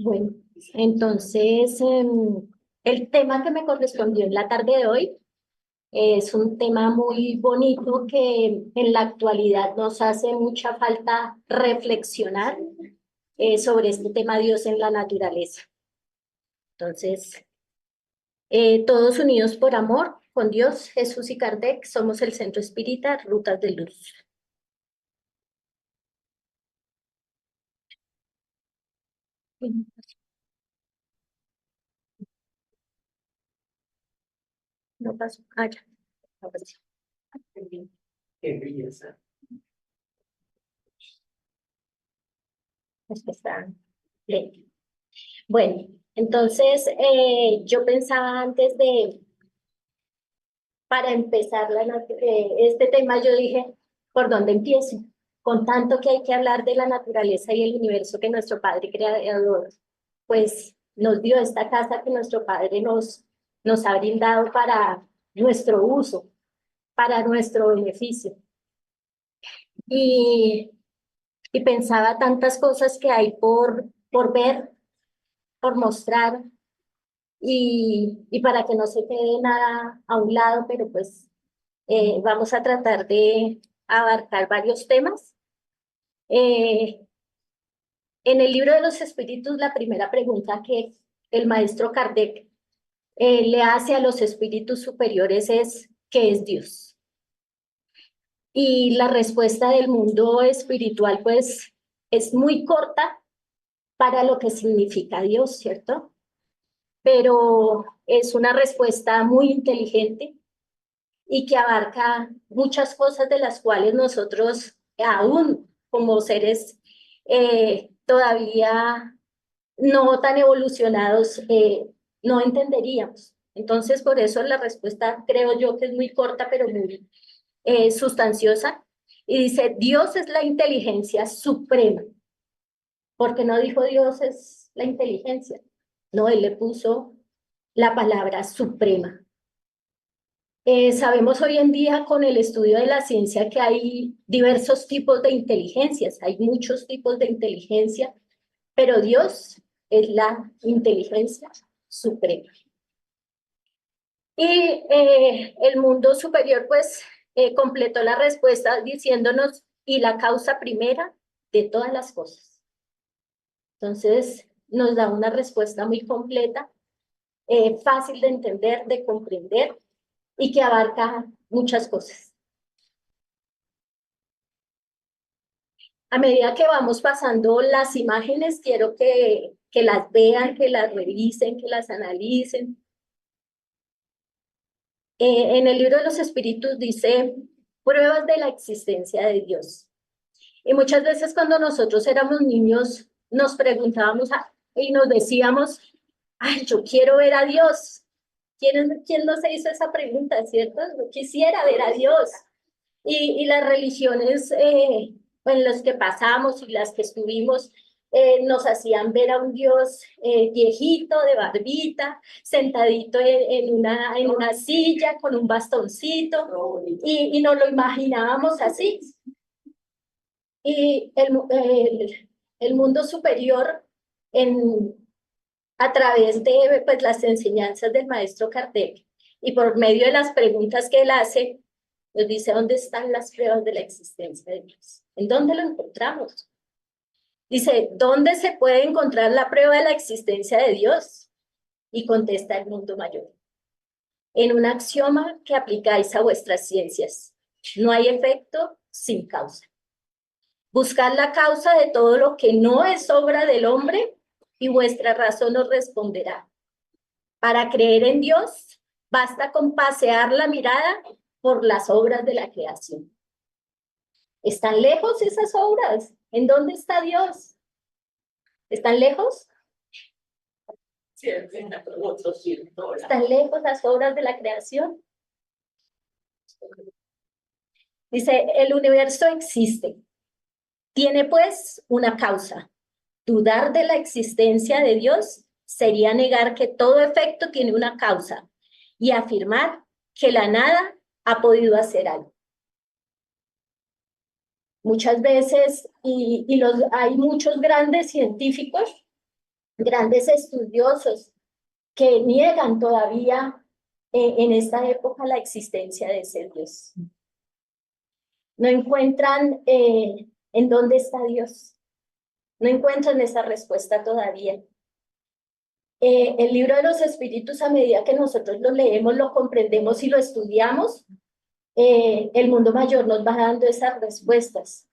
Bueno, entonces el tema que me correspondió en la tarde de hoy es un tema muy bonito que en la actualidad nos hace mucha falta reflexionar sobre este tema Dios en la naturaleza. Entonces, todos unidos por amor, con Dios, Jesús y Kardec, somos el Centro Espírita Rutas de Luz. No pasó. Ah, ya. Ahora sí. Qué belleza. Es que está lento. Bueno, entonces yo pensaba antes para empezar este tema, yo dije, ¿por dónde empiezo? Con tanto que hay que hablar de la naturaleza y el universo que nuestro Padre Creador, pues nos dio esta casa que nuestro Padre nos ha brindado para nuestro uso, para nuestro beneficio. Y, y pensaba tantas cosas que hay por ver, por mostrar, y para que no se quede nada a un lado, pero pues vamos a tratar de abarcar varios temas. Eh, en el libro de los espíritus, la primera pregunta que el maestro Kardec le hace a los espíritus superiores es, ¿qué es Dios? Y la respuesta del mundo espiritual, pues, es muy corta para lo que significa Dios, ¿cierto? Pero es una respuesta muy inteligente y que abarca muchas cosas de las cuales nosotros, aún como seres todavía no tan evolucionados, no entenderíamos. Entonces, por eso la respuesta creo yo que es muy corta, pero muy sustanciosa. Y dice, Dios es la inteligencia suprema. Porque no dijo Dios es la inteligencia. No, él le puso la palabra suprema. Sabemos hoy en día con el estudio de la ciencia que hay diversos tipos de inteligencias, hay muchos tipos de inteligencia, pero Dios es la inteligencia suprema. Y el mundo superior pues completó la respuesta diciéndonos, y la causa primera de todas las cosas. Entonces nos da una respuesta muy completa, fácil de entender, de comprender, y que abarca muchas cosas. A medida que vamos pasando las imágenes, quiero que las vean, que las revisen, que las analicen. En el libro de los espíritus dice pruebas de la existencia de Dios. Y muchas veces cuando nosotros éramos niños nos preguntábamos y nos decíamos, ay, yo quiero ver a Dios. ¿Quién no se hizo esa pregunta, cierto? Yo quisiera ver a Dios. Y las religiones en las que pasamos y las que estuvimos nos hacían ver a un Dios viejito, de barbita, sentadito en una silla con un bastoncito, y nos lo imaginábamos así. Y el mundo superior, a través de pues, las enseñanzas del maestro Kardec y por medio de las preguntas que él hace, nos dice dónde están las pruebas de la existencia de Dios. ¿En dónde lo encontramos? Dice, ¿dónde se puede encontrar la prueba de la existencia de Dios? Y contesta el mundo mayor. En un axioma que aplicáis a vuestras ciencias. No hay efecto sin causa. Buscad la causa de todo lo que no es obra del hombre y vuestra razón os responderá. Para creer en Dios, basta con pasear la mirada por las obras de la creación. ¿Están lejos esas obras? ¿En dónde está Dios? ¿Están lejos? ¿Están lejos las obras de la creación? Dice, el universo existe. Tiene pues una causa. Dudar de la existencia de Dios sería negar que todo efecto tiene una causa y afirmar que la nada ha podido hacer algo. Muchas veces, hay muchos grandes científicos grandes estudiosos que niegan todavía en esta época la existencia de ese Dios. No encuentran en dónde está Dios. No encuentran esa respuesta todavía. El libro de los espíritus, a medida que nosotros lo leemos, lo comprendemos y lo estudiamos, el mundo mayor nos va dando esas respuestas.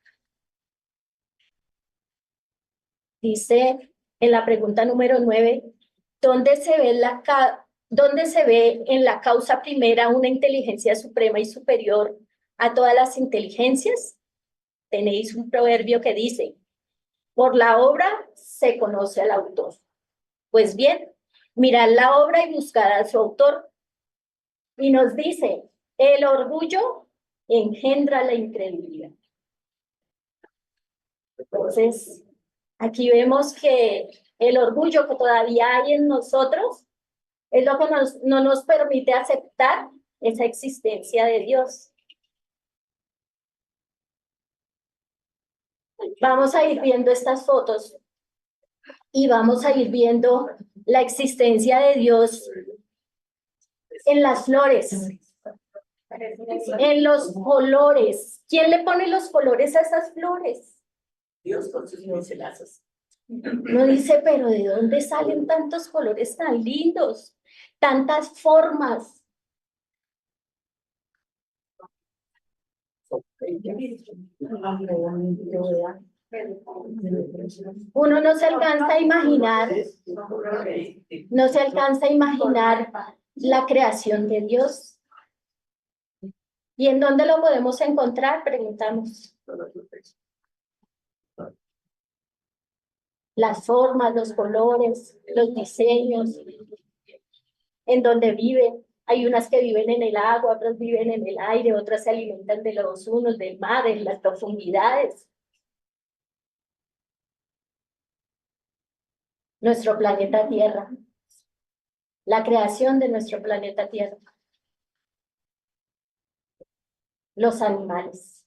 Dice en la pregunta número 9, ¿dónde se ve en la causa primera una inteligencia suprema y superior a todas las inteligencias? Tenéis un proverbio que dice, por la obra se conoce al autor. Pues bien, mirad la obra y buscad a su autor. Y nos dice, el orgullo engendra la incredulidad. Entonces, aquí vemos que el orgullo que todavía hay en nosotros es lo que no nos permite aceptar esa existencia de Dios. Vamos a ir viendo estas fotos y vamos a ir viendo la existencia de Dios en las flores, en los colores. ¿Quién le pone los colores a esas flores? Dios con sus pincelazos. No dice, pero ¿de dónde salen tantos colores tan lindos? Tantas formas. Uno no se alcanza a imaginar, no se alcanza a imaginar la creación de Dios. ¿Y en dónde lo podemos encontrar? Preguntamos. Las formas, los colores, los diseños, en donde viven. Hay unas que viven en el agua, otras viven en el aire, otras se alimentan de los unos, del mar, en las profundidades. Nuestro planeta Tierra, la creación de nuestro planeta Tierra. Los animales.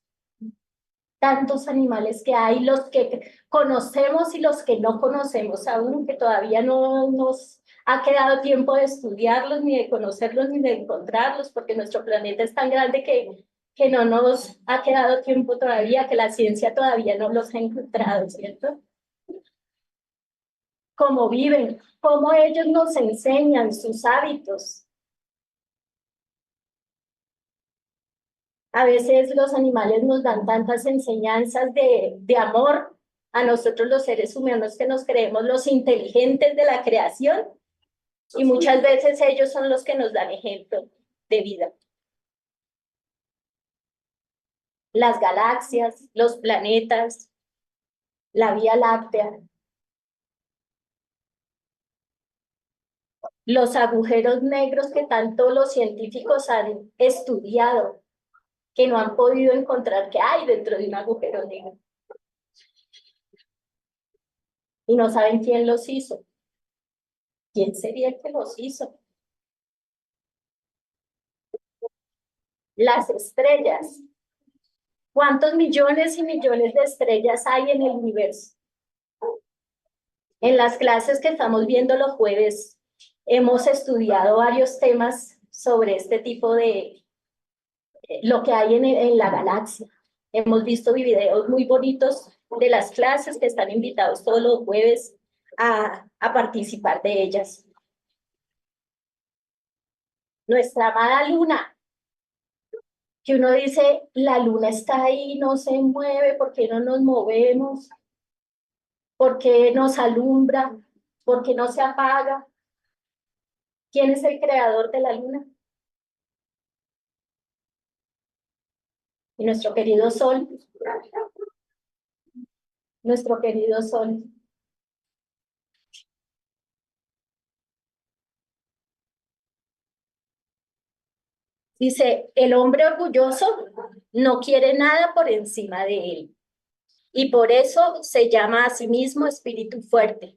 Tantos animales que hay, los que conocemos y los que no conocemos aún, que todavía no nos ha quedado tiempo de estudiarlos, ni de conocerlos, ni de encontrarlos, porque nuestro planeta es tan grande que no nos ha quedado tiempo todavía, que la ciencia todavía no los ha encontrado, ¿cierto? Cómo viven, cómo ellos nos enseñan sus hábitos. A veces los animales nos dan tantas enseñanzas de amor a nosotros los seres humanos que nos creemos los inteligentes de la creación y muchas veces ellos son los que nos dan ejemplo de vida. Las galaxias, los planetas, la Vía Láctea, los agujeros negros que tanto los científicos han estudiado, que no han podido encontrar qué hay dentro de un agujero negro. Y no saben quién los hizo. ¿Quién sería el que los hizo? Las estrellas. ¿Cuántos millones y millones de estrellas hay en el universo? En las clases que estamos viendo los jueves, hemos estudiado varios temas sobre este tipo de lo que hay en la galaxia. Hemos visto videos muy bonitos de las clases que están invitados todos los jueves a participar de ellas. Nuestra amada luna, que uno dice, la luna está ahí, no se mueve, ¿por qué no nos movemos? ¿Por qué nos alumbra? ¿Por qué no se apaga? ¿Quién es el creador de la luna? Y nuestro querido sol. Nuestro querido sol. Dice, el hombre orgulloso no quiere nada por encima de él. Y por eso se llama a sí mismo espíritu fuerte.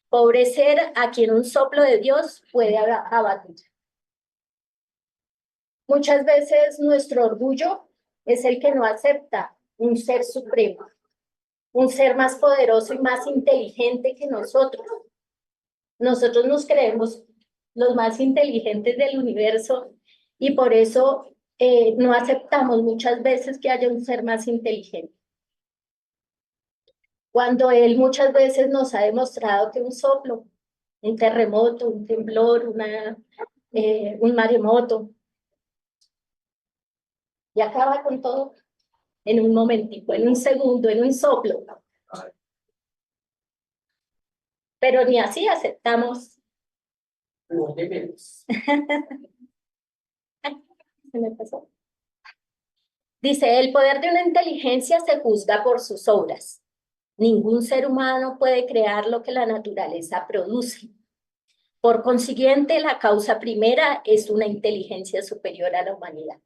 Pobre ser a quien un soplo de Dios puede abatir. Muchas veces nuestro orgullo es el que no acepta un ser supremo, un ser más poderoso y más inteligente que nosotros, Nosotros nos creemos los más inteligentes del universo y por eso no aceptamos muchas veces que haya un ser más inteligente. Cuando él muchas veces nos ha demostrado que un soplo, un terremoto, un temblor, un maremoto, y acaba con todo en un momentico, en un segundo, en un soplo. Pero ni así aceptamos. No debemos. Se me pasó. Dice, el poder de una inteligencia se juzga por sus obras. Ningún ser humano puede crear lo que la naturaleza produce. Por consiguiente, la causa primera es una inteligencia superior a la humanidad.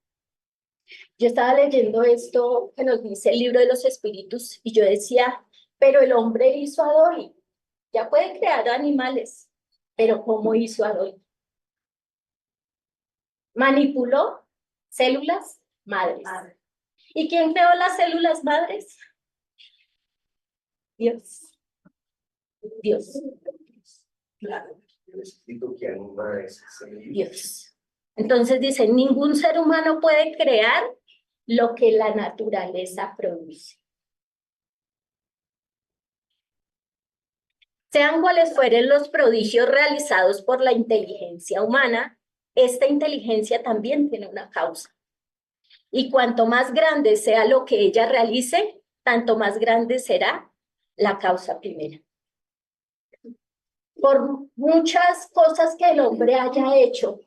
Yo estaba leyendo esto que nos dice el libro de los espíritus y yo decía, pero el hombre hizo a Dori, ya puede crear animales, pero ¿cómo hizo a Dori? Manipuló células madres. ¿Y quién creó las células madres? Dios. Dios. Claro. El espíritu que anima es Dios. Entonces dice, ningún ser humano puede crear lo que la naturaleza produce. Sean cuales fueren los prodigios realizados por la inteligencia humana, esta inteligencia también tiene una causa. Y cuanto más grande sea lo que ella realice, tanto más grande será la causa primera. Por muchas cosas que el hombre haya hecho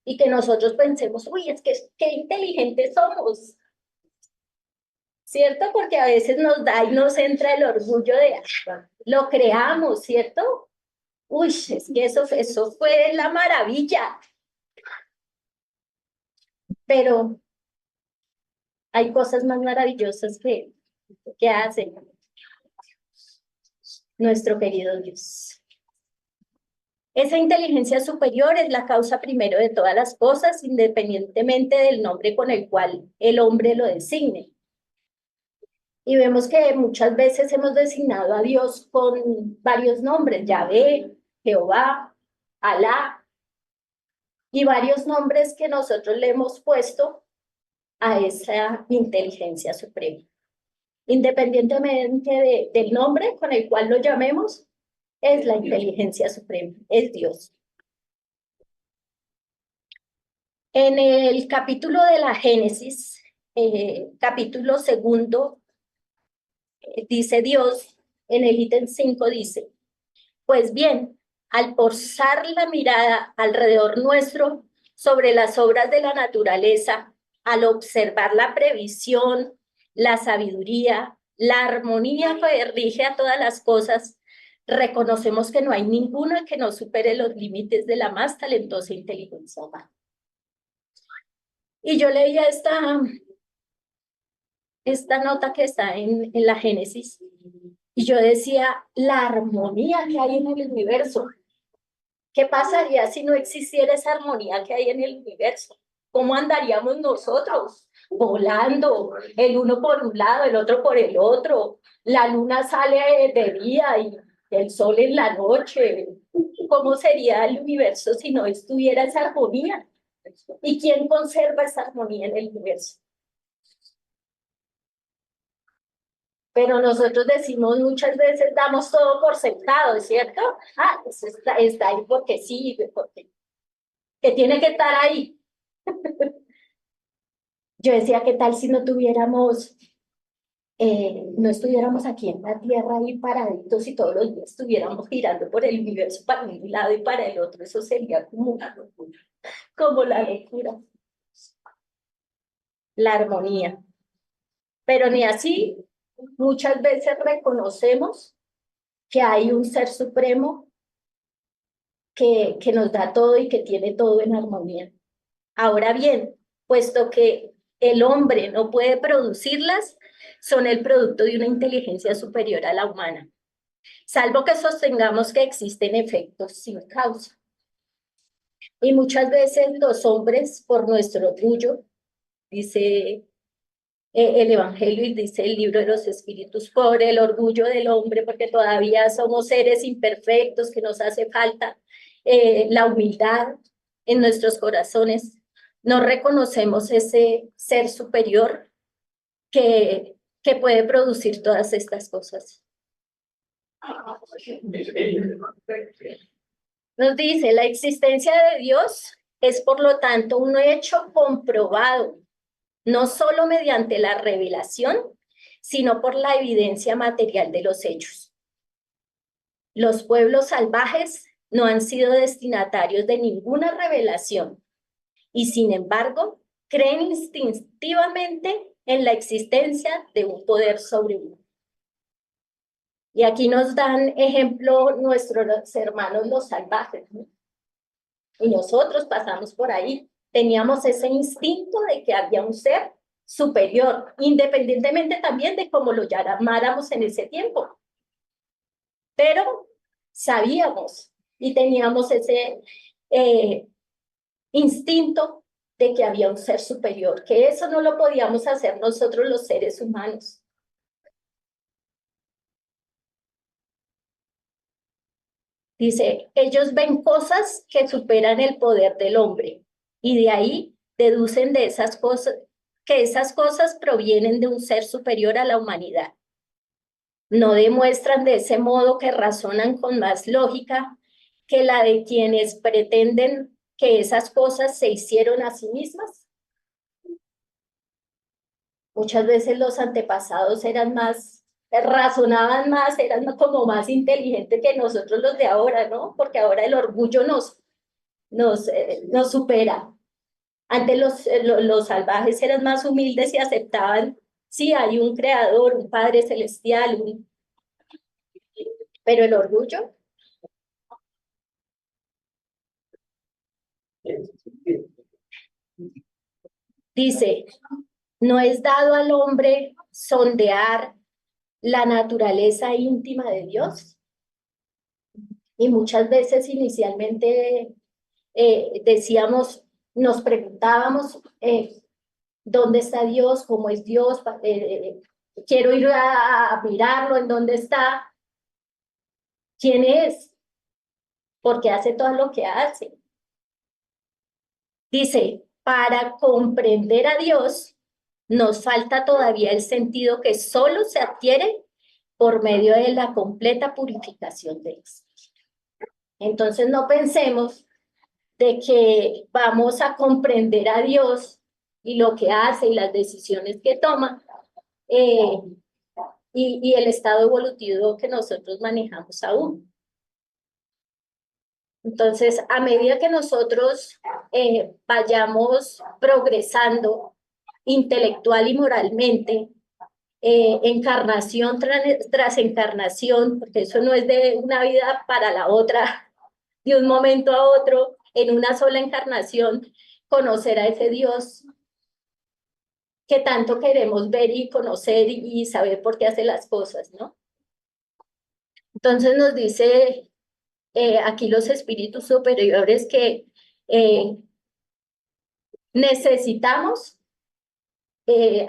y que nosotros pensemos, uy, es que qué inteligentes somos, ¿cierto? Porque a veces nos da y nos entra el orgullo de, lo creamos, ¿cierto? Uy, es que eso fue la maravilla. Pero hay cosas más maravillosas que hace nuestro querido Dios. Esa inteligencia superior es la causa primero de todas las cosas, independientemente del nombre con el cual el hombre lo designe. Y vemos que muchas veces hemos designado a Dios con varios nombres, Yahvé, Jehová, Alá, y varios nombres que nosotros le hemos puesto a esa inteligencia suprema. Independientemente del nombre con el cual lo llamemos, es la inteligencia suprema, es Dios. En el capítulo de la Génesis, capítulo segundo, dice Dios, en el ítem 5 dice, pues bien, al posar la mirada alrededor nuestro sobre las obras de la naturaleza, al observar la previsión, la sabiduría, la armonía que rige a todas las cosas, reconocemos que no hay ninguna que no supere los límites de la más talentosa inteligencia humana. Y yo leía esta nota que está en la Génesis, y yo decía, la armonía que hay en el universo. ¿Qué pasaría si no existiera esa armonía que hay en el universo? ¿Cómo andaríamos nosotros? Volando, el uno por un lado, el otro por el otro. La luna sale de día y el sol en la noche. ¿Cómo sería el universo si no estuviera esa armonía? ¿Y quién conserva esa armonía en el universo? Pero nosotros decimos muchas veces, damos todo por sentado, ¿cierto? Ah, eso está ahí porque sí, porque que tiene que estar ahí. Yo decía, ¿qué tal si no tuviéramos, no estuviéramos aquí en la Tierra ahí paraditos y todos los días estuviéramos girando por el universo para un lado y para el otro? Eso sería como una locura, como la locura. La armonía. Pero ni así, muchas veces reconocemos que hay un ser supremo que nos da todo y que tiene todo en armonía. Ahora bien, puesto que el hombre no puede producirlas, son el producto de una inteligencia superior a la humana, salvo que sostengamos que existen efectos sin causa. Y muchas veces los hombres, por nuestro orgullo, dice el Evangelio y dice el libro de los Espíritus, por el orgullo del hombre, porque todavía somos seres imperfectos, que nos hace falta la humildad en nuestros corazones. No reconocemos ese ser superior que puede producir todas estas cosas. Nos dice, la existencia de Dios es por lo tanto un hecho comprobado, no solo mediante la revelación, sino por la evidencia material de los hechos. Los pueblos salvajes no han sido destinatarios de ninguna revelación y sin embargo creen instintivamente en la existencia de un poder sobrehumano. Y aquí nos dan ejemplo nuestros hermanos los salvajes, ¿no? Y nosotros pasamos por ahí, teníamos ese instinto de que había un ser superior, independientemente también de cómo lo llamáramos en ese tiempo. Pero sabíamos y teníamos ese instinto de que había un ser superior, que eso no lo podíamos hacer nosotros los seres humanos. Dice, ellos ven cosas que superan el poder del hombre y de ahí deducen de esas cosas, que esas cosas provienen de un ser superior a la humanidad. No demuestran de ese modo que razonan con más lógica que la de quienes pretenden que esas cosas se hicieron a sí mismas. Muchas veces los antepasados eran más, razonaban más, eran como más inteligentes que nosotros los de ahora, ¿no? Porque ahora el orgullo nos supera. Antes los salvajes eran más humildes y aceptaban, sí, hay un creador, un Padre Celestial, pero el orgullo. Dice, no es dado al hombre sondear la naturaleza íntima de Dios. Y muchas veces inicialmente decíamos, nos preguntábamos, ¿dónde está Dios? ¿Cómo es Dios? Quiero ir a mirarlo, ¿en dónde está? ¿Quién es? ¿Por qué hace todo lo que hace? Dice, para comprender a Dios, nos falta todavía el sentido que solo se adquiere por medio de la completa purificación del espíritu. Entonces no pensemos de que vamos a comprender a Dios y lo que hace y las decisiones que toma y el estado evolutivo que nosotros manejamos aún. Entonces, a medida que nosotros vayamos progresando intelectual y moralmente, encarnación tras encarnación, porque eso no es de una vida para la otra, de un momento a otro, en una sola encarnación, conocer a ese Dios que tanto queremos ver y conocer y saber por qué hace las cosas, ¿no? Entonces nos dice aquí los espíritus superiores que necesitamos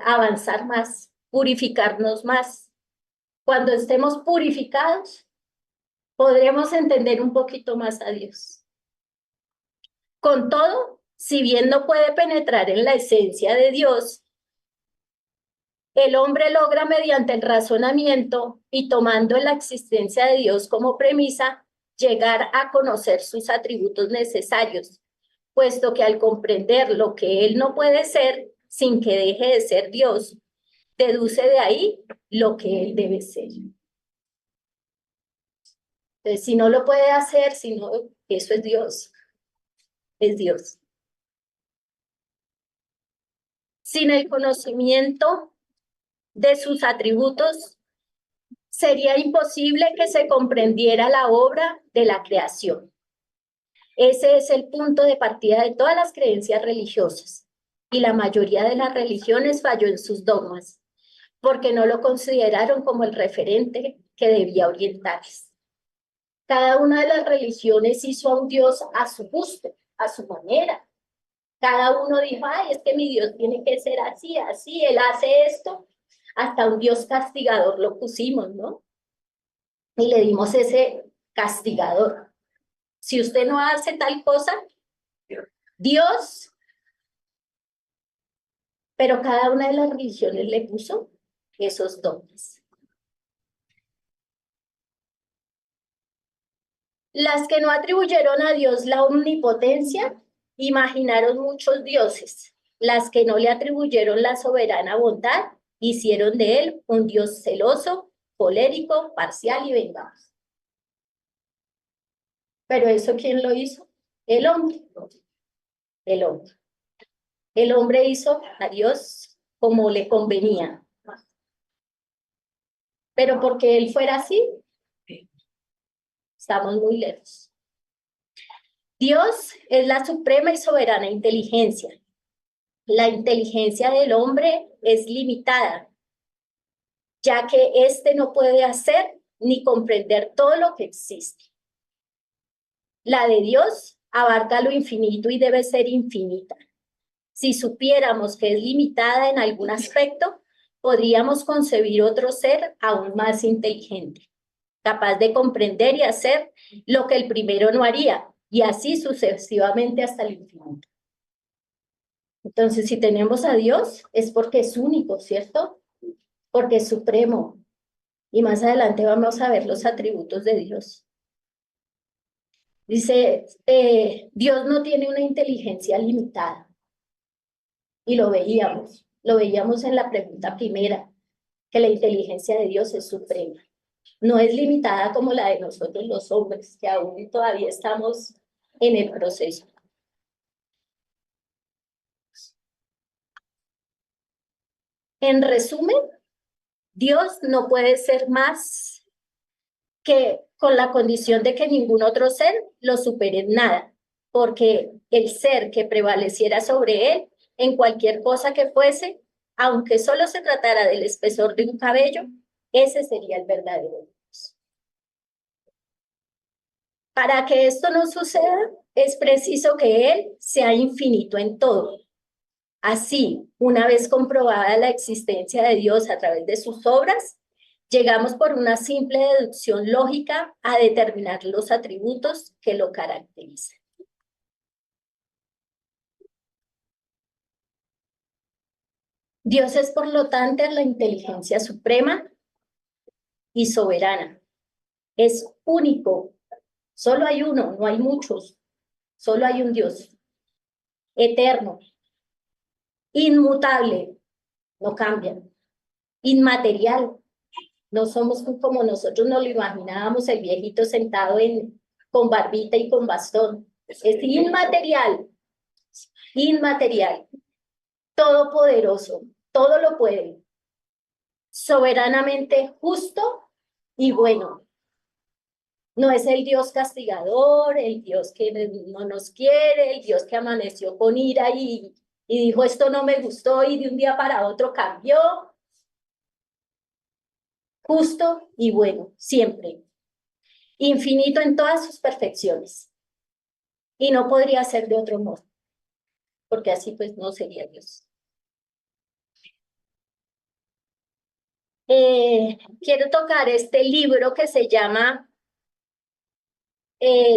avanzar más, purificarnos más. Cuando estemos purificados, podremos entender un poquito más a Dios. Con todo, si bien no puede penetrar en la esencia de Dios, el hombre logra mediante el razonamiento y tomando la existencia de Dios como premisa, llegar a conocer sus atributos necesarios, puesto que al comprender lo que él no puede ser sin que deje de ser Dios, deduce de ahí lo que él debe ser. Entonces, si no lo puede hacer, eso es Dios. Es Dios. Sin el conocimiento de sus atributos, sería imposible que se comprendiera la obra de la creación. Ese es el punto de partida de todas las creencias religiosas, y la mayoría de las religiones falló en sus dogmas, porque no lo consideraron como el referente que debía orientarles. Cada una de las religiones hizo a un Dios a su gusto, a su manera. Cada uno dijo, ay, es que mi Dios tiene que ser así, así, Él hace esto. Hasta un Dios castigador lo pusimos, ¿no? Y le dimos ese castigador. Si usted no hace tal cosa, Dios, pero cada una de las religiones le puso esos dones. Las que no atribuyeron a Dios la omnipotencia, imaginaron muchos dioses. Las que no le atribuyeron la soberana bondad, hicieron de él un Dios celoso, colérico, parcial y vengado. Pero eso, ¿quién lo hizo? El hombre. El hombre. El hombre hizo a Dios como le convenía. Pero porque él fuera así, estamos muy lejos. Dios es la suprema y soberana inteligencia. La inteligencia del hombre es limitada, ya que éste no puede hacer ni comprender todo lo que existe. La de Dios abarca lo infinito y debe ser infinita. Si supiéramos que es limitada en algún aspecto, podríamos concebir otro ser aún más inteligente, capaz de comprender y hacer lo que el primero no haría, y así sucesivamente hasta el infinito. Entonces, si tenemos a Dios, es porque es único, ¿cierto? Porque es supremo. Y más adelante vamos a ver los atributos de Dios. Dice, Dios no tiene una inteligencia limitada. Y lo veíamos en la pregunta primera, que la inteligencia de Dios es suprema. No es limitada como la de nosotros los hombres, que aún todavía estamos en el proceso. En resumen, Dios no puede ser más que con la condición de que ningún otro ser lo supere en nada, porque el ser que prevaleciera sobre él en cualquier cosa que fuese, aunque solo se tratara del espesor de un cabello, ese sería el verdadero Dios. Para que esto no suceda, es preciso que él sea infinito en todo. Así, una vez comprobada la existencia de Dios a través de sus obras, llegamos por una simple deducción lógica a determinar los atributos que lo caracterizan. Dios es, por lo tanto, la inteligencia suprema y soberana. Es único. Solo hay uno, no hay muchos. Solo hay un Dios. Eterno. Inmutable. No cambia. Inmaterial. No somos como nosotros nos lo imaginábamos, el viejito sentado con barbita y con bastón. Es inmaterial. Inmaterial. Todopoderoso. Todo lo puede. Soberanamente justo y bueno. No es el Dios castigador, el Dios que no nos quiere, el Dios que amaneció con ira y dijo esto no me gustó y de un día para otro cambió. Justo y bueno, siempre. Infinito en todas sus perfecciones. Y no podría ser de otro modo, porque así pues no sería Dios. Quiero tocar este libro que se llama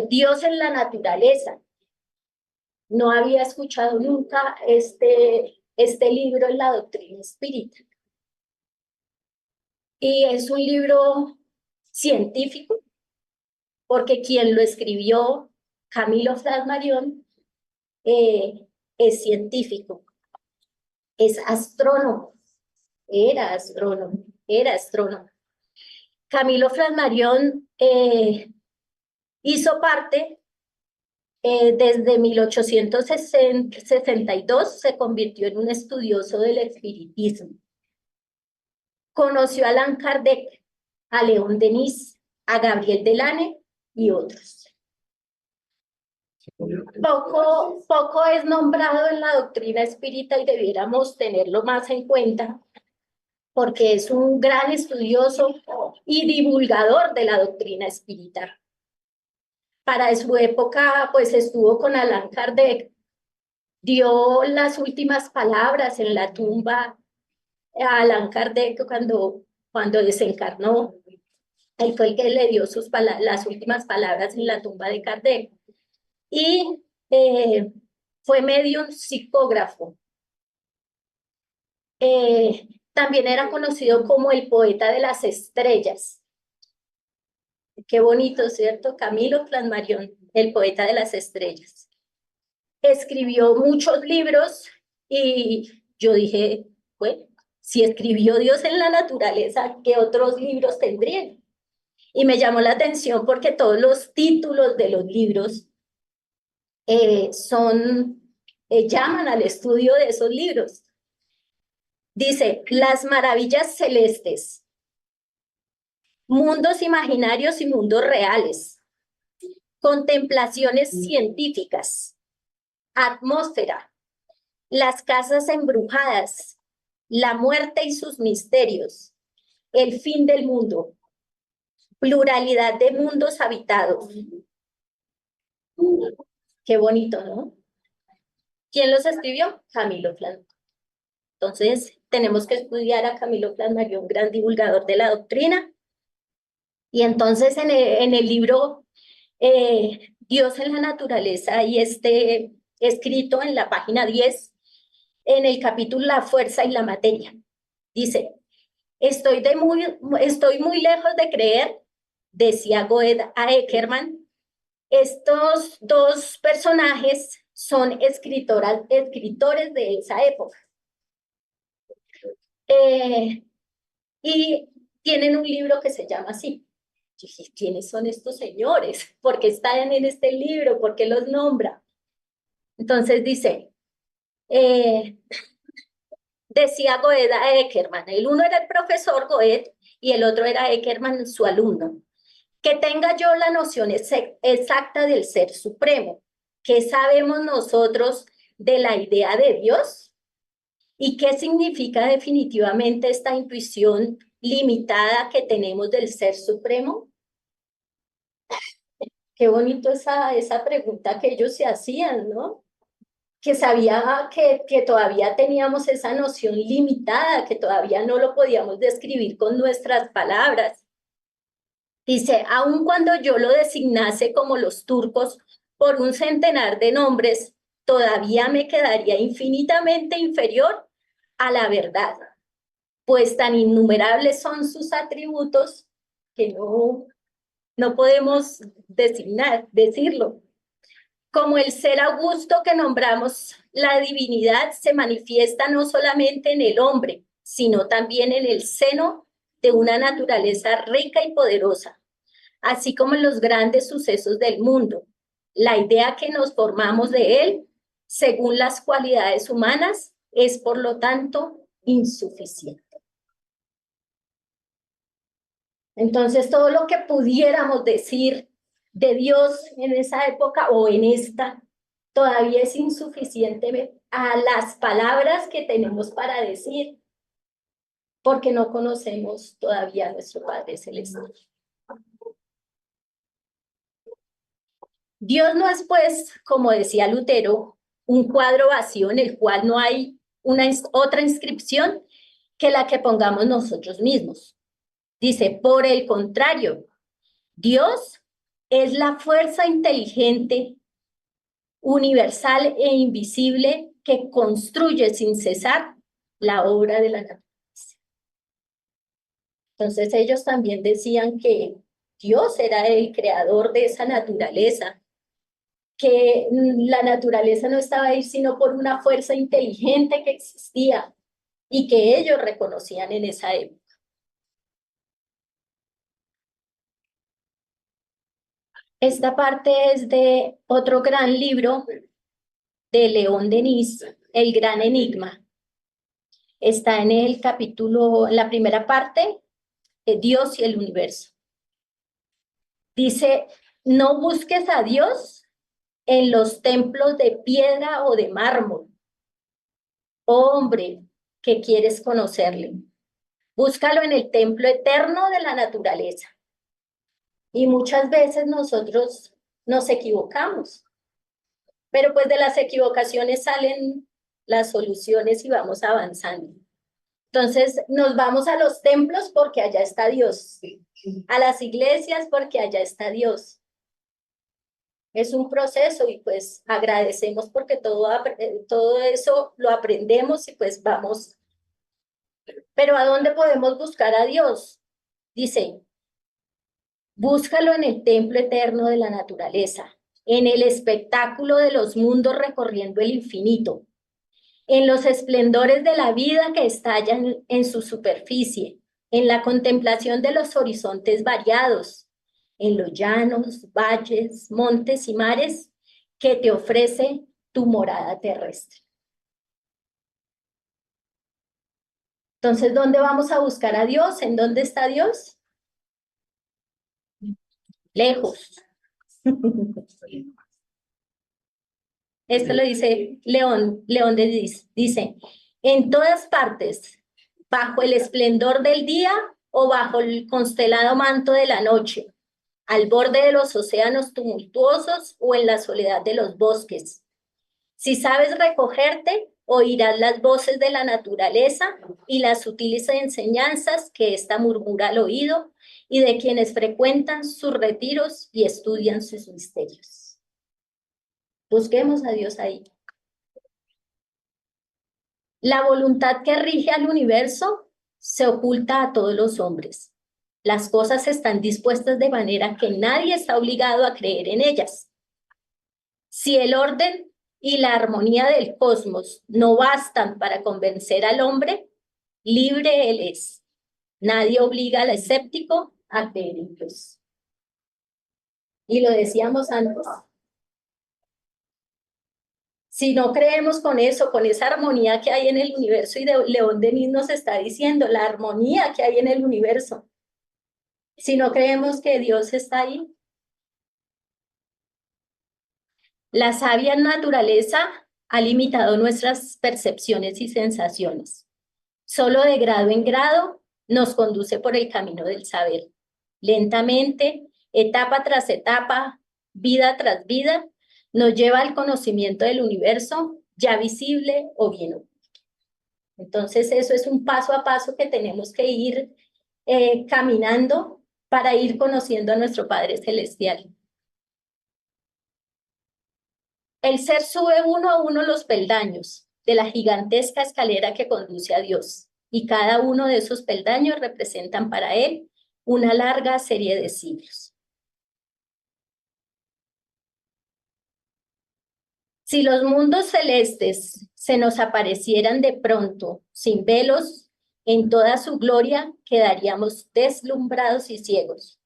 Dios en la naturaleza. No había escuchado nunca este libro en la doctrina espírita. Y es un libro científico, porque quien lo escribió, Camilo Flammarion, es científico, es astrónomo, era astrónomo. Camilo Flammarion hizo parte, desde 1862 se convirtió en un estudioso del espiritismo. Conoció a Allan Kardec, a León Denis, a Gabriel Delane y otros. Poco es nombrado en la doctrina espírita y debiéramos tenerlo más en cuenta, porque es un gran estudioso y divulgador de la doctrina espírita. Para su época, pues estuvo con Allan Kardec, dio las últimas palabras en la tumba a Allan Kardec cuando desencarnó. Él fue el que le dio las últimas palabras en la tumba de Kardec. Y fue medium psicógrafo. También era conocido como el poeta de las estrellas. Qué bonito, ¿cierto? Camilo Flammarion, el poeta de las estrellas. Escribió muchos libros y yo dije, bueno, si escribió Dios en la naturaleza, ¿qué otros libros tendrían? Y me llamó la atención porque todos los títulos de los libros llaman al estudio de esos libros. Dice, las maravillas celestes, mundos imaginarios y mundos reales, contemplaciones científicas, atmósfera, las casas embrujadas, la muerte y sus misterios, el fin del mundo, pluralidad de mundos habitados. Qué bonito, ¿no? ¿Quién los escribió? Camilo Flammarion. Entonces, tenemos que estudiar a Camilo Flammarion, un gran divulgador de la doctrina. Y entonces, en el libro Dios en la naturaleza, y escrito en la página 10, en el capítulo La fuerza y la materia, dice, estoy muy lejos de creer, decía Goethe a Eckermann, estos dos personajes son escritores de esa época. Y tienen un libro que se llama así. Yo dije, ¿quiénes son estos señores? ¿Por qué están en este libro? ¿Por qué los nombra? Entonces dice, decía Goethe a Eckermann, el uno era el profesor Goethe y el otro era Eckermann, su alumno. Que tenga yo la noción exacta del ser supremo. ¿Qué sabemos nosotros de la idea de Dios? ¿Y qué significa definitivamente esta intuición limitada que tenemos del ser supremo? Qué bonito esa pregunta que ellos se hacían, ¿no? Que sabía que todavía teníamos esa noción limitada, que todavía no lo podíamos describir con nuestras palabras. Dice, aun cuando yo lo designase como los turcos por un centenar de nombres, todavía me quedaría infinitamente inferior a la verdad, pues tan innumerables son sus atributos que no podemos decirlo. Como el ser augusto que nombramos, la divinidad se manifiesta no solamente en el hombre, sino también en el seno de una naturaleza rica y poderosa, así como en los grandes sucesos del mundo. La idea que nos formamos de él, según las cualidades humanas, es por lo tanto insuficiente. Entonces, todo lo que pudiéramos decir de Dios en esa época o en esta, todavía es insuficiente a las palabras que tenemos para decir, porque no conocemos todavía a nuestro Padre Celestial. Dios no es, pues, como decía Lutero, un cuadro vacío en el cual no hay otra inscripción que la que pongamos nosotros mismos. Dice, por el contrario, Dios es la fuerza inteligente, universal e invisible que construye sin cesar la obra de la naturaleza. Entonces ellos también decían que Dios era el creador de esa naturaleza, que la naturaleza no estaba ahí sino por una fuerza inteligente que existía y que ellos reconocían en esa época. Esta parte es de otro gran libro de León Denis, El Gran Enigma. Está en el capítulo, en la primera parte, de Dios y el universo. Dice, no busques a Dios en los templos de piedra o de mármol. Oh, hombre, que quieres conocerle. Búscalo en el templo eterno de la naturaleza. Y muchas veces nosotros nos equivocamos. Pero pues de las equivocaciones salen las soluciones y vamos avanzando. Entonces nos vamos a los templos porque allá está Dios, a las iglesias porque allá está Dios. Es un proceso y pues agradecemos porque todo eso lo aprendemos y pues vamos. Pero ¿a dónde podemos buscar a Dios? Dice, búscalo en el templo eterno de la naturaleza, en el espectáculo de los mundos recorriendo el infinito, en los esplendores de la vida que estallan en su superficie, en la contemplación de los horizontes variados, en los llanos, valles, montes y mares que te ofrece tu morada terrestre. Entonces, ¿dónde vamos a buscar a Dios? ¿En dónde está Dios? Lejos. Esto lo dice León dice, en todas partes, bajo el esplendor del día o bajo el constelado manto de la noche, al borde de los océanos tumultuosos o en la soledad de los bosques. Si sabes recogerte, oirás las voces de la naturaleza y las sutiles enseñanzas que ésta murmura al oído y de quienes frecuentan sus retiros y estudian sus misterios. Busquemos a Dios ahí. La voluntad que rige al universo se oculta a todos los hombres. Las cosas están dispuestas de manera que nadie está obligado a creer en ellas. Si el orden y la armonía del cosmos no bastan para convencer al hombre, libre él es. Nadie obliga al escéptico a creer en Dios. Y lo decíamos antes. Si no creemos con eso, con esa armonía que hay en el universo, y León Denis nos está diciendo, la armonía que hay en el universo. Si no creemos que Dios está ahí. La sabia naturaleza ha limitado nuestras percepciones y sensaciones. Solo de grado en grado nos conduce por el camino del saber. Lentamente, etapa tras etapa, vida tras vida, nos lleva al conocimiento del universo, ya visible o bien oculto. Entonces, eso es un paso a paso que tenemos que ir caminando para ir conociendo a nuestro Padre Celestial. El ser sube uno a uno los peldaños de la gigantesca escalera que conduce a Dios, y cada uno de esos peldaños representan para él una larga serie de siglos. Si los mundos celestes se nos aparecieran de pronto, sin velos, en toda su gloria quedaríamos deslumbrados y ciegos.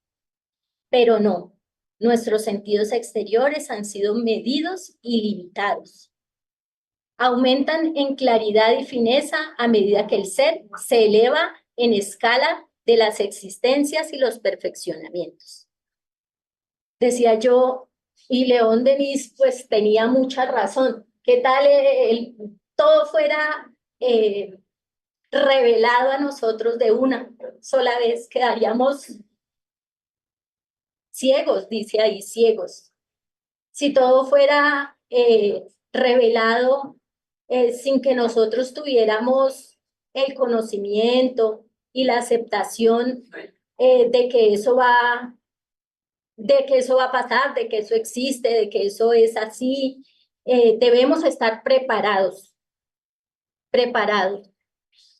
Pero no, nuestros sentidos exteriores han sido medidos y limitados. Aumentan en claridad y fineza a medida que el ser se eleva en escala de las existencias y los perfeccionamientos. Decía yo, y León Denis pues tenía mucha razón. ¿Qué tal todo fuera revelado a nosotros de una sola vez? Quedaríamos ciegos, dice ahí, ciegos. Si todo fuera revelado sin que nosotros tuviéramos el conocimiento y la aceptación de que eso va a pasar, de que eso existe, de que eso es así, debemos estar preparados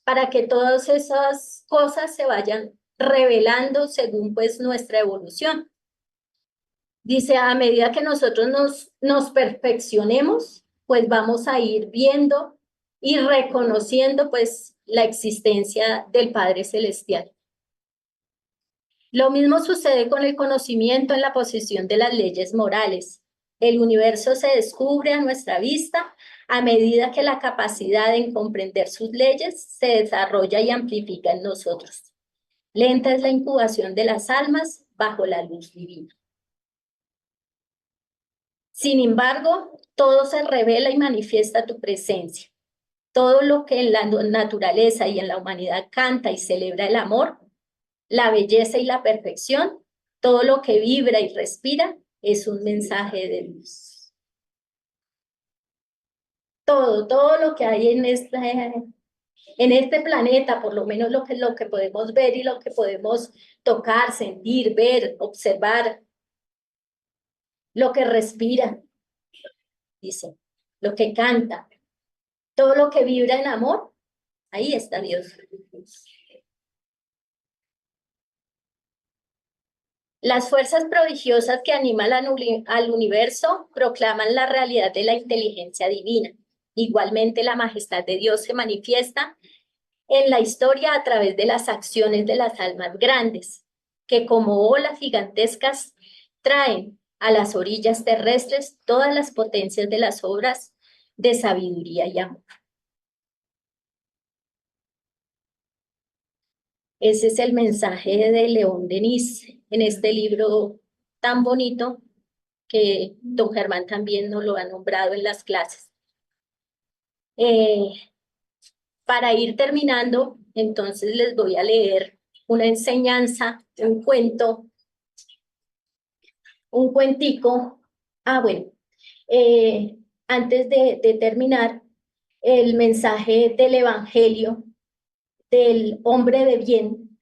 para que todas esas cosas se vayan revelando según pues nuestra evolución. Dice, a medida que nosotros nos perfeccionemos, pues vamos a ir viendo y reconociendo pues la existencia del Padre Celestial. Lo mismo sucede con el conocimiento en la posición de las leyes morales. El universo se descubre a nuestra vista a medida que la capacidad en comprender sus leyes se desarrolla y amplifica en nosotros. Lenta es la incubación de las almas bajo la luz divina. Sin embargo, todo se revela y manifiesta tu presencia. Todo lo que en la naturaleza y en la humanidad canta y celebra el amor, la belleza y la perfección, todo lo que vibra y respira es un mensaje de luz. todo lo que hay en este planeta, por lo menos lo que podemos ver y lo que podemos tocar, sentir, ver, observar, lo que respira, dice, lo que canta, todo lo que vibra en amor, ahí está Dios. Las fuerzas prodigiosas que animan al universo proclaman la realidad de la inteligencia divina. Igualmente, la majestad de Dios se manifiesta en la historia a través de las acciones de las almas grandes, que como olas gigantescas traen a las orillas terrestres todas las potencias de las obras de sabiduría y amor. Ese es el mensaje de León Denis en este libro tan bonito que don Germán también nos lo ha nombrado en las clases. Para ir terminando, entonces les voy a leer una enseñanza, un cuento, un cuentico. Bueno, antes de terminar, el mensaje del Evangelio del hombre de bien.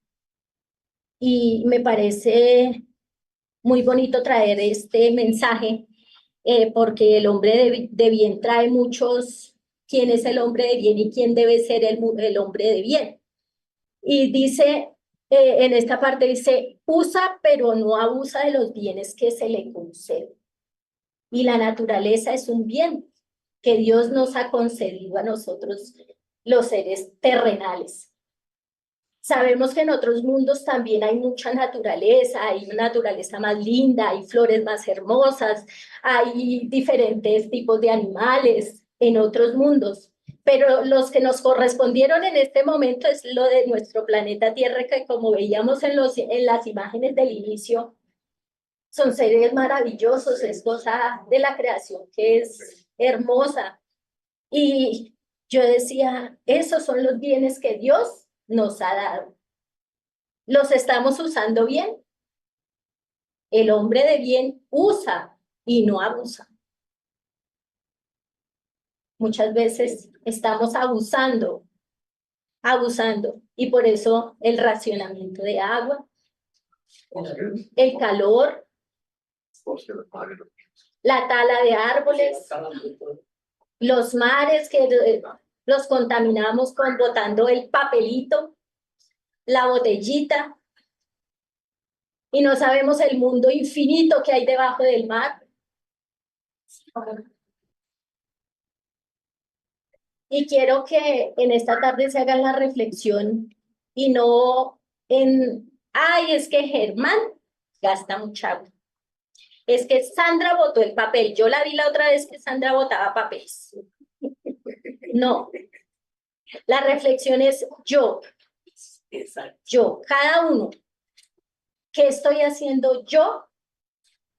Y me parece muy bonito traer este mensaje porque el hombre de bien trae muchos, quién es el hombre de bien y quién debe ser el hombre de bien. Y dice, en esta parte dice, usa pero no abusa de los bienes que se le conceden. Y la naturaleza es un bien que Dios nos ha concedido a nosotros, los seres terrenales. Sabemos que en otros mundos también hay mucha naturaleza, hay una naturaleza más linda, hay flores más hermosas, hay diferentes tipos de animales en otros mundos, pero los que nos correspondieron en este momento es lo de nuestro planeta Tierra, que como veíamos en las imágenes del inicio, son seres maravillosos, es cosa de la creación que es hermosa. Y yo decía, esos son los bienes que Dios nos ha dado. ¿Los estamos usando bien? El hombre de bien usa y no abusa. Muchas veces estamos abusando, y por eso el racionamiento de agua, el calor, la tala de árboles, los mares que los contaminamos botando el papelito, la botellita, y no sabemos el mundo infinito que hay debajo del mar. Y quiero que en esta tarde se hagan la reflexión y no ay, es que Germán gasta mucha agua. Es que Sandra botó el papel. Yo la vi la otra vez que Sandra botaba papeles. No. La reflexión es yo, cada uno. ¿Qué estoy haciendo yo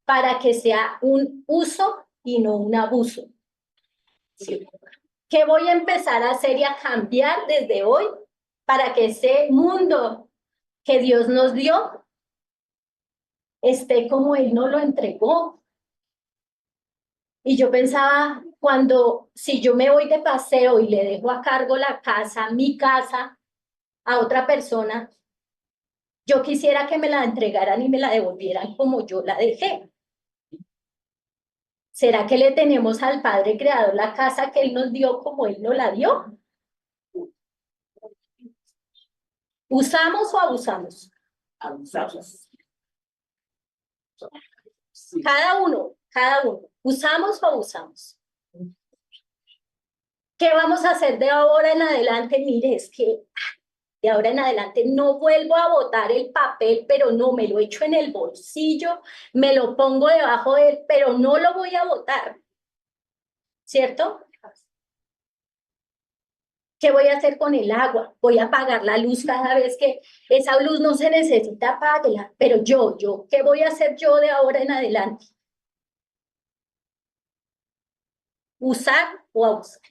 para que sea un uso y no un abuso? Sí. ¿Qué voy a empezar a hacer y a cambiar desde hoy para que ese mundo que Dios nos dio esté como Él nos lo entregó? Y yo pensaba, si yo me voy de paseo y le dejo a cargo la casa, mi casa, a otra persona, yo quisiera que me la entregaran y me la devolvieran como yo la dejé. ¿Será que le tenemos al Padre Creador la casa que Él nos dio como Él nos la dio? ¿Usamos o abusamos? Abusamos. Cada uno. ¿Usamos o abusamos? ¿Qué vamos a hacer de ahora en adelante? Mire, es que de ahora en adelante no vuelvo a botar el papel, pero no, me lo echo en el bolsillo, me lo pongo debajo de él, pero no lo voy a botar. ¿Cierto? ¿Qué voy a hacer con el agua? Voy a apagar la luz cada vez que esa luz no se necesita, apáguela. Pero ¿qué voy a hacer yo de ahora en adelante? ¿Usar o abusar?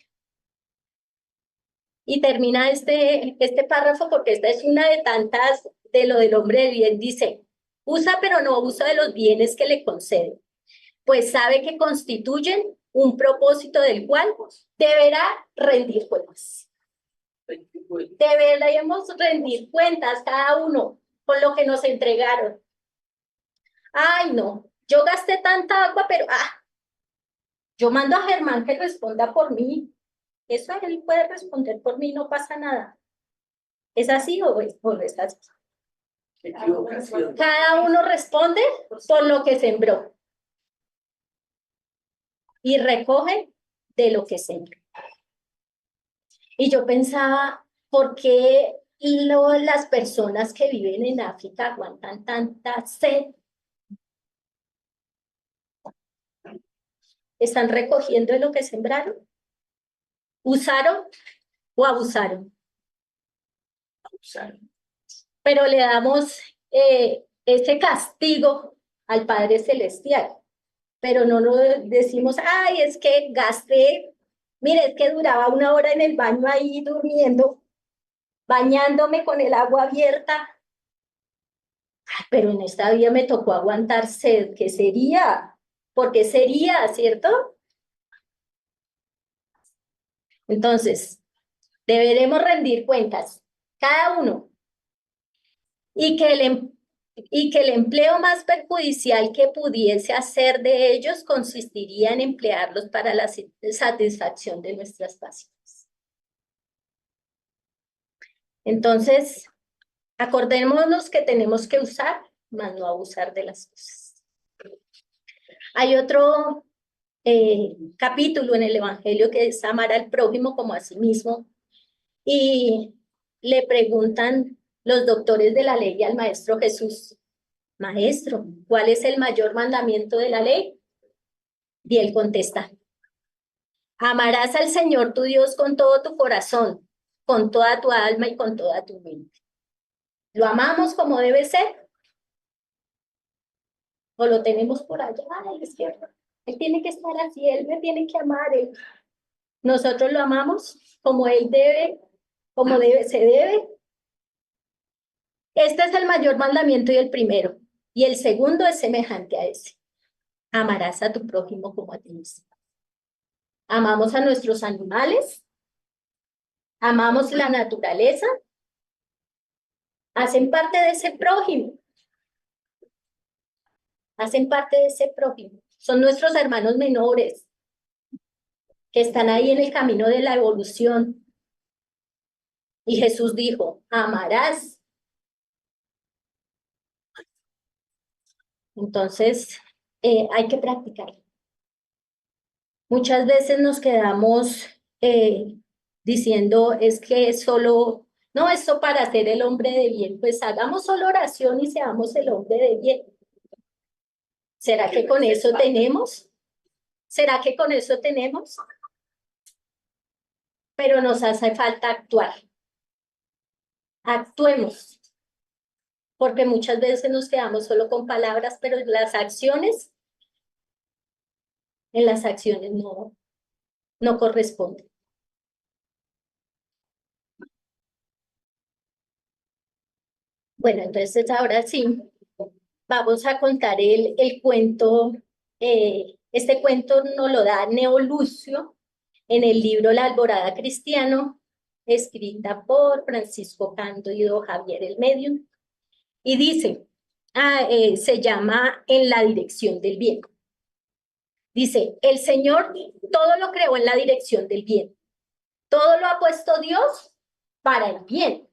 Y termina este párrafo porque esta es una de tantas de lo del hombre de bien. Dice, usa pero no abusa de los bienes que le conceden, pues sabe que constituyen un propósito del cual deberá rendir cuentas. Deberemos rendir cuentas cada uno con lo que nos entregaron. Ay, no, yo gasté tanta agua, pero yo mando a Germán que responda por mí. Eso él puede responder por mí, no pasa nada. ¿Es así o es así? Equivocación. Cada uno responde por lo que sembró y recoge de lo que sembró. Y yo pensaba, ¿por qué las personas que viven en África aguantan tanta sed? ¿Están recogiendo de lo que sembraron? ¿Usaron o abusaron? Abusaron. Pero le damos ese castigo al Padre Celestial. Pero no nos decimos, ay, es que gasté, mire, es que duraba 1 hora en el baño ahí durmiendo, bañándome con el agua abierta. Ay, pero en esta vida me tocó aguantar sed, ¿qué sería? ¿Por qué sería, cierto? Entonces, deberemos rendir cuentas, cada uno, y que el empleo más perjudicial que pudiese hacer de ellos consistiría en emplearlos para la satisfacción de nuestras pasiones. Entonces, acordémonos que tenemos que usar, más no abusar de las cosas. Hay otro capítulo en el Evangelio que es amar al prójimo como a sí mismo, y le preguntan los doctores de la ley al Maestro Jesús, Maestro, ¿cuál es el mayor mandamiento de la ley? Y él contesta, amarás al Señor tu Dios con todo tu corazón, con toda tu alma y con toda tu mente. ¿Lo amamos como debe ser? ¿O lo tenemos por allá a la izquierda? Él tiene que estar así, él me tiene que amar. Nosotros lo amamos como él debe, se debe. Este es el mayor mandamiento y el primero. Y el segundo es semejante a ese. Amarás a tu prójimo como a ti mismo. Amamos a nuestros animales, amamos la naturaleza, hacen parte de ese prójimo, hacen parte de ese prójimo. Son nuestros hermanos menores que están ahí en el camino de la evolución. Y Jesús dijo, amarás. Entonces, hay que practicar. Muchas veces nos quedamos diciendo, es que solo, no, esto para ser el hombre de bien, pues hagamos solo oración y seamos el hombre de bien. ¿Será que con eso tenemos? ¿Será que con eso tenemos? Pero nos hace falta actuar. Actuemos, porque muchas veces nos quedamos solo con palabras, pero en las acciones no corresponden. Bueno, entonces ahora sí, vamos a contar el cuento. Este cuento nos lo da Neo Lucio en el libro La Alborada Cristiano, escrita por Francisco Cándido Javier el Medium, y dice, se llama En la dirección del bien. Dice, el Señor todo lo creó en la dirección del bien. Todo lo ha puesto Dios para el bien.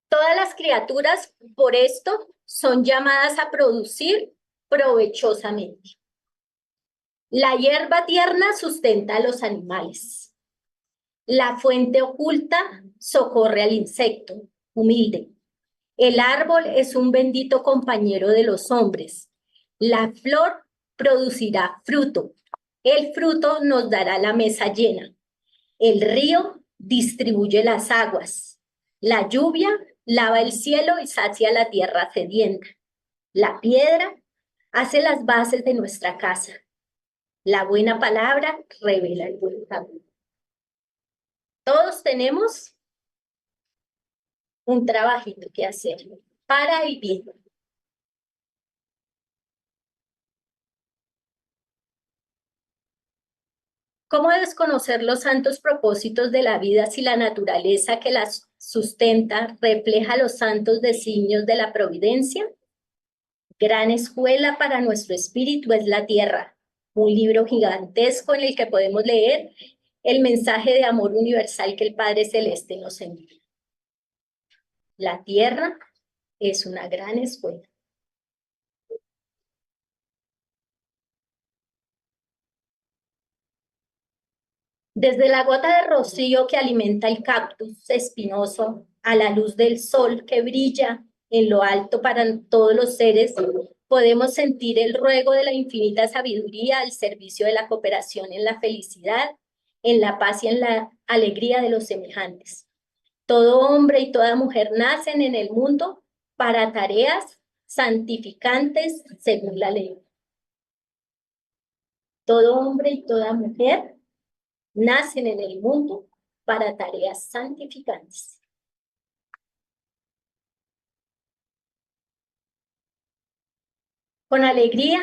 Todas las criaturas, por esto, son llamadas a producir provechosamente. La hierba tierna sustenta a los animales. La fuente oculta socorre al insecto humilde. El árbol es un bendito compañero de los hombres. La flor producirá fruto. El fruto nos dará la mesa llena. El río distribuye las aguas. La lluvia lava el cielo y sacia la tierra sedienta. La piedra hace las bases de nuestra casa. La buena palabra revela el buen camino. Todos tenemos un trabajito que hacer para el bien. ¿Cómo desconocer los santos propósitos de la vida si la naturaleza que las sustenta refleja los santos designios de la providencia? Gran escuela para nuestro espíritu es la tierra, un libro gigantesco en el que podemos leer el mensaje de amor universal que el Padre Celeste nos envía. La tierra es una gran escuela. Desde la gota de rocío que alimenta el cactus espinoso a la luz del sol que brilla en lo alto para todos los seres, podemos sentir el ruego de la infinita sabiduría al servicio de la cooperación en la felicidad, en la paz y en la alegría de los semejantes. Todo hombre y toda mujer nacen en el mundo para tareas santificantes según la ley. Todo hombre y toda mujer nacen en el mundo para tareas santificantes. Con alegría,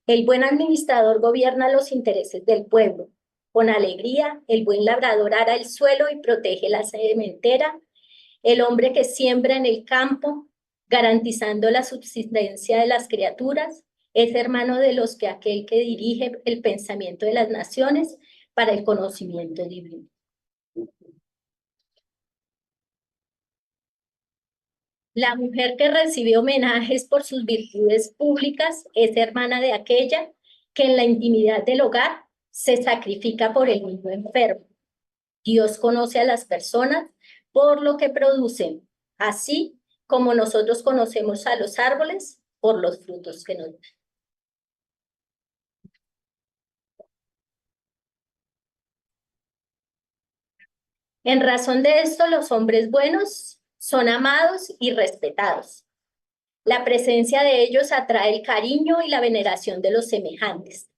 el buen administrador gobierna los intereses del pueblo. Con alegría, el buen labrador ara el suelo y protege la sementera. El hombre que siembra en el campo, garantizando la subsistencia de las criaturas, es hermano de los que aquel que dirige el pensamiento de las naciones para el conocimiento divino. La mujer que recibe homenajes por sus virtudes públicas es hermana de aquella que en la intimidad del hogar se sacrifica por el niño enfermo. Dios conoce a las personas por lo que producen, así como nosotros conocemos a los árboles por los frutos que nos dan. En razón de esto, los hombres buenos son amados y respetados. La presencia de ellos atrae el cariño y la veneración de los semejantes.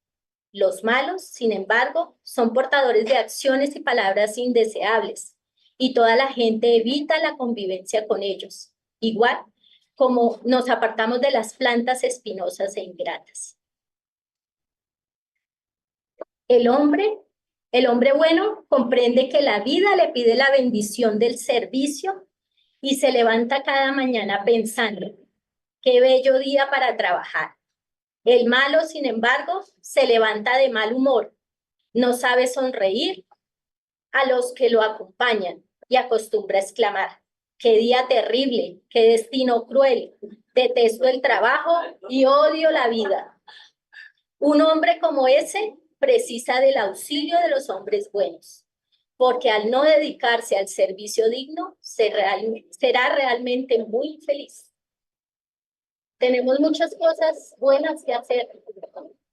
Los malos, sin embargo, son portadores de acciones y palabras indeseables, y toda la gente evita la convivencia con ellos, igual como nos apartamos de las plantas espinosas e ingratas. El hombre bueno comprende que la vida le pide la bendición del servicio y se levanta cada mañana pensando, qué bello día para trabajar. El malo, sin embargo, se levanta de mal humor, no sabe sonreír a los que lo acompañan y acostumbra a exclamar, qué día terrible, qué destino cruel, detesto el trabajo y odio la vida. Un hombre como ese precisa del auxilio de los hombres buenos, porque al no dedicarse al servicio digno, será realmente muy feliz. Tenemos muchas cosas buenas que hacer,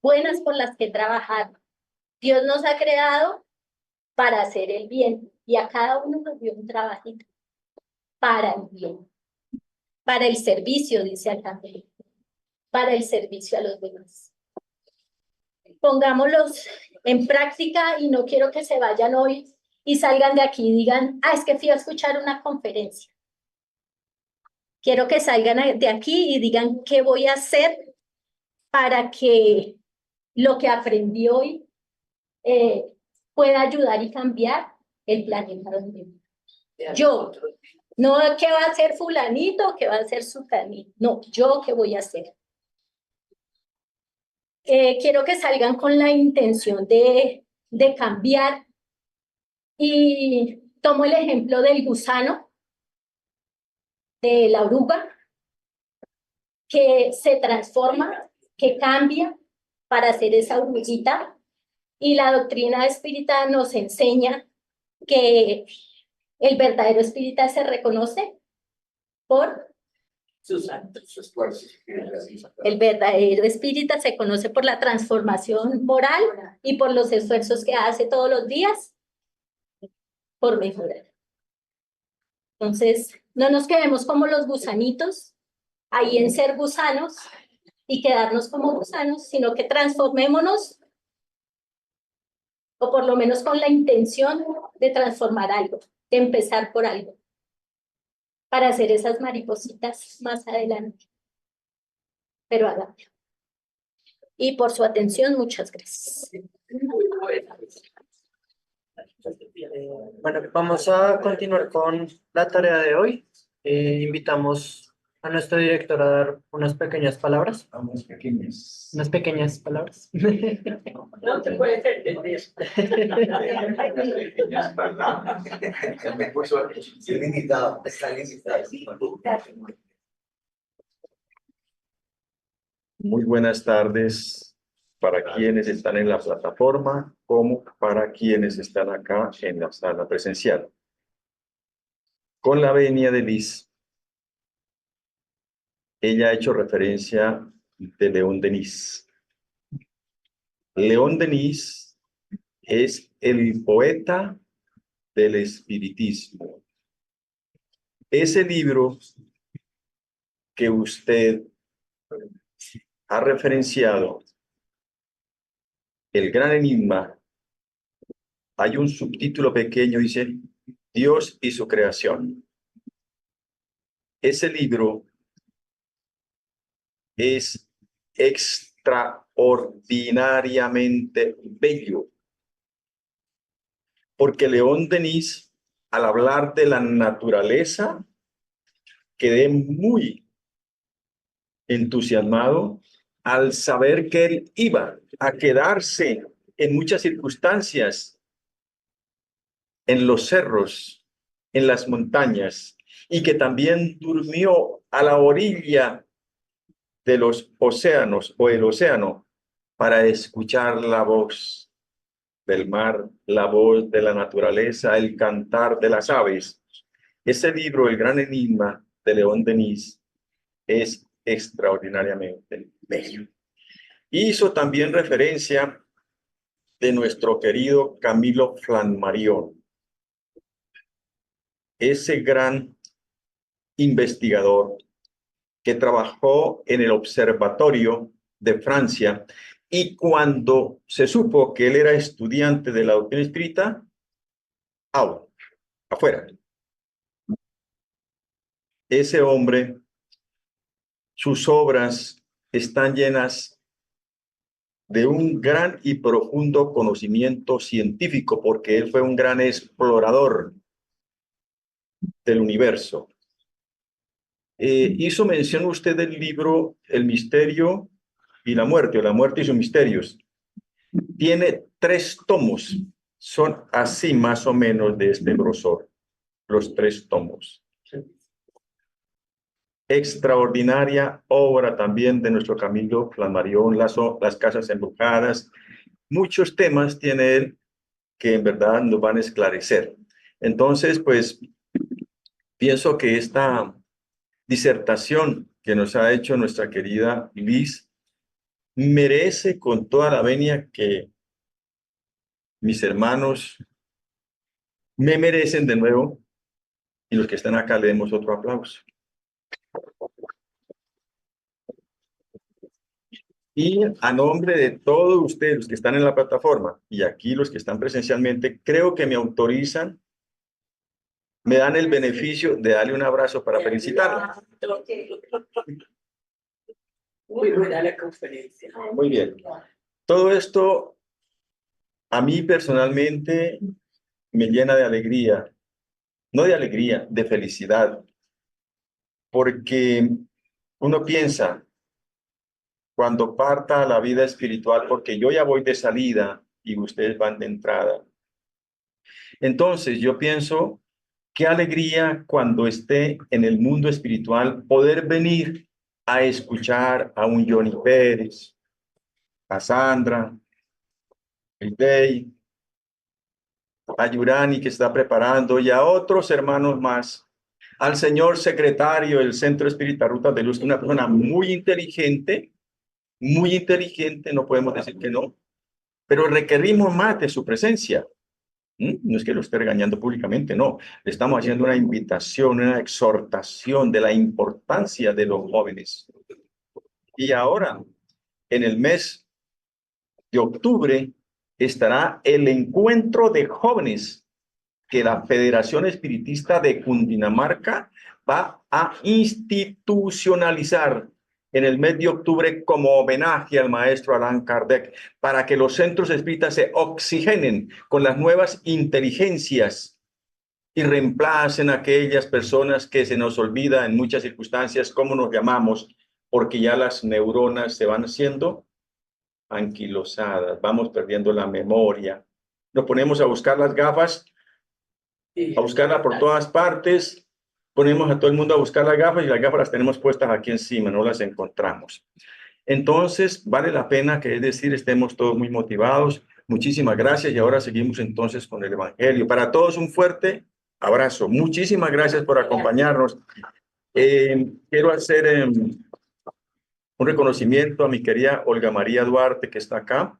buenas por las que trabajar. Dios nos ha creado para hacer el bien y a cada uno nos dio un trabajito para el bien, para el servicio, dice acá, para el servicio a los demás. Pongámoslos en práctica y no quiero que se vayan hoy y salgan de aquí y digan, es que fui a escuchar una conferencia. Quiero que salgan de aquí y digan qué voy a hacer para que lo que aprendí hoy pueda ayudar y cambiar el planeta donde vivo. Yo, no qué va a hacer fulanito, qué va a hacer sutanito, no, yo qué voy a hacer. Quiero que salgan con la intención de cambiar y tomo el ejemplo del gusano, de la oruga, que se transforma, que cambia para ser esa oruguita, y la doctrina espírita nos enseña que el verdadero espírita se reconoce por sus actos, sus esfuerzos. el verdadero espírita se conoce por la transformación moral y por los esfuerzos que hace todos los días por mejorar. Entonces, no nos quedemos como los gusanitos, ahí en ser gusanos y quedarnos como gusanos, sino que transformémonos, o por lo menos con la intención de transformar algo, de empezar por algo, para hacer esas maripositas más adelante. Pero háganlo. Y por su atención, muchas gracias. Bueno, vamos a continuar con la tarea de hoy. Invitamos a nuestro director a dar unas pequeñas palabras. Vamos pequeños. Unas pequeñas palabras. No te puedes entender. Me puso limitado, está limitado. Muy buenas tardes para quienes están en la plataforma como para quienes están acá en la sala presencial. Con la venia de Liz, ella ha hecho referencia de León Denis. León Denis es el poeta del espiritismo. Ese libro que usted ha referenciado, El Gran Enigma, hay un subtítulo pequeño, dice Dios y su creación. Ese libro es extraordinariamente bello, porque León Denis, al hablar de la naturaleza, quedé muy entusiasmado al saber que él iba a quedarse en muchas circunstancias en los cerros, en las montañas, y que también durmió a la orilla de los océanos o el océano para escuchar la voz del mar, la voz de la naturaleza, el cantar de las aves. Ese libro, El Gran Enigma de León Denis, es extraordinariamente bello. Hizo también referencia de nuestro querido Camilo Flammarion, ese gran investigador que trabajó en el Observatorio de Francia, y cuando se supo que él era estudiante de la doctrina espírita, afuera. Ese hombre, sus obras están llenas de un gran y profundo conocimiento científico, porque él fue un gran explorador del universo. Hizo mención usted del libro El misterio y la muerte, o la muerte y sus misterios. Tiene 3 tomos, son así más o menos de este grosor, los 3 tomos. Extraordinaria obra también de nuestro Camilo Flammarion, las casas embrujadas. Muchos temas tiene él que en verdad nos van a esclarecer. Entonces, pues, pienso que esta disertación que nos ha hecho nuestra querida Liz merece con toda la venia que mis hermanos me merecen de nuevo, y los que están acá le demos otro aplauso. Y a nombre de todos ustedes, los que están en la plataforma, y aquí los que están presencialmente, creo que me autorizan, me dan el beneficio de darle un abrazo para felicitarla. Muy buena la conferencia. Muy bien. Todo esto a mí personalmente me llena de alegría, no de alegría, de felicidad, porque uno piensa, cuando parta a la vida espiritual, porque yo ya voy de salida y ustedes van de entrada. Entonces yo pienso, qué alegría cuando esté en el mundo espiritual poder venir a escuchar a un Johnny Pérez, a Sandra, el Day, a Yurani que está preparando, y a otros hermanos más, al señor secretario del Centro Espírita Rutas de Luz, una persona muy inteligente, no podemos decir que no, pero requerimos más de su presencia. No es que lo esté regañando públicamente, no. Le estamos haciendo una invitación, una exhortación de la importancia de los jóvenes. Y ahora, en el mes de octubre, estará el encuentro de jóvenes que la Federación Espiritista de Cundinamarca va a institucionalizar en el mes de octubre como homenaje al maestro Allan Kardec, para que los centros espíritas se oxigenen con las nuevas inteligencias y reemplacen a aquellas personas que se nos olvida en muchas circunstancias cómo nos llamamos, porque ya las neuronas se van haciendo anquilosadas, vamos perdiendo la memoria. Nos ponemos a buscar las gafas, a buscarlas por todas partes, ponemos a todo el mundo a buscar las gafas y las gafas las tenemos puestas aquí encima, no las encontramos. Entonces, vale la pena que, es decir, estemos todos muy motivados. Muchísimas gracias y ahora seguimos entonces con el Evangelio. Para todos un fuerte abrazo. Muchísimas gracias por acompañarnos. Quiero hacer un reconocimiento a mi querida Olga María Duarte, que está acá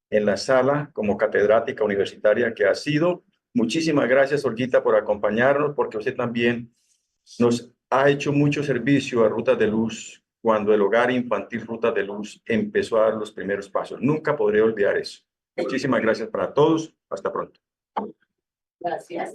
en la sala como catedrática universitaria que ha sido. Muchísimas gracias, Olguita, por acompañarnos, porque usted también nos ha hecho mucho servicio a Rutas de Luz cuando el Hogar Infantil Rutas de Luz empezó a dar los primeros pasos. Nunca podré olvidar eso. Muchísimas gracias para todos. Hasta pronto. Gracias.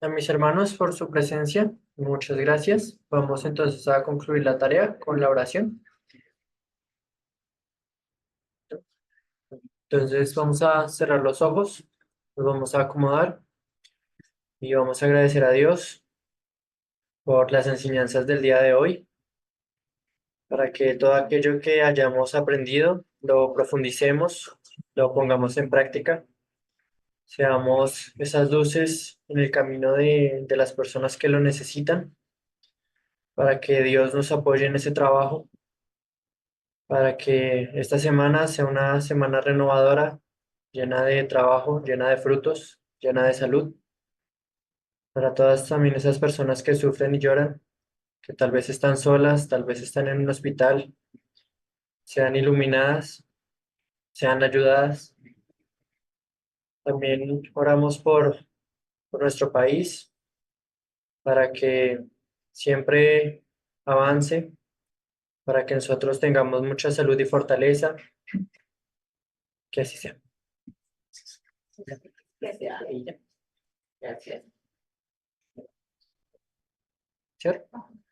A mis hermanos por su presencia, muchas gracias. Vamos entonces a concluir la tarea con la oración. Entonces vamos a cerrar los ojos, nos vamos a acomodar y vamos a agradecer a Dios por las enseñanzas del día de hoy, para que todo aquello que hayamos aprendido lo profundicemos, lo pongamos en práctica, seamos esas luces en el camino de las personas que lo necesitan, para que Dios nos apoye en ese trabajo, para que esta semana sea una semana renovadora, llena de trabajo, llena de frutos, llena de salud, para todas también esas personas que sufren y lloran, que tal vez están solas, tal vez están en un hospital, sean iluminadas, sean ayudadas. También oramos por nuestro país, para que siempre avance, para que nosotros tengamos mucha salud y fortaleza, que así sea. Gracias. Gracias. ¿Cierto?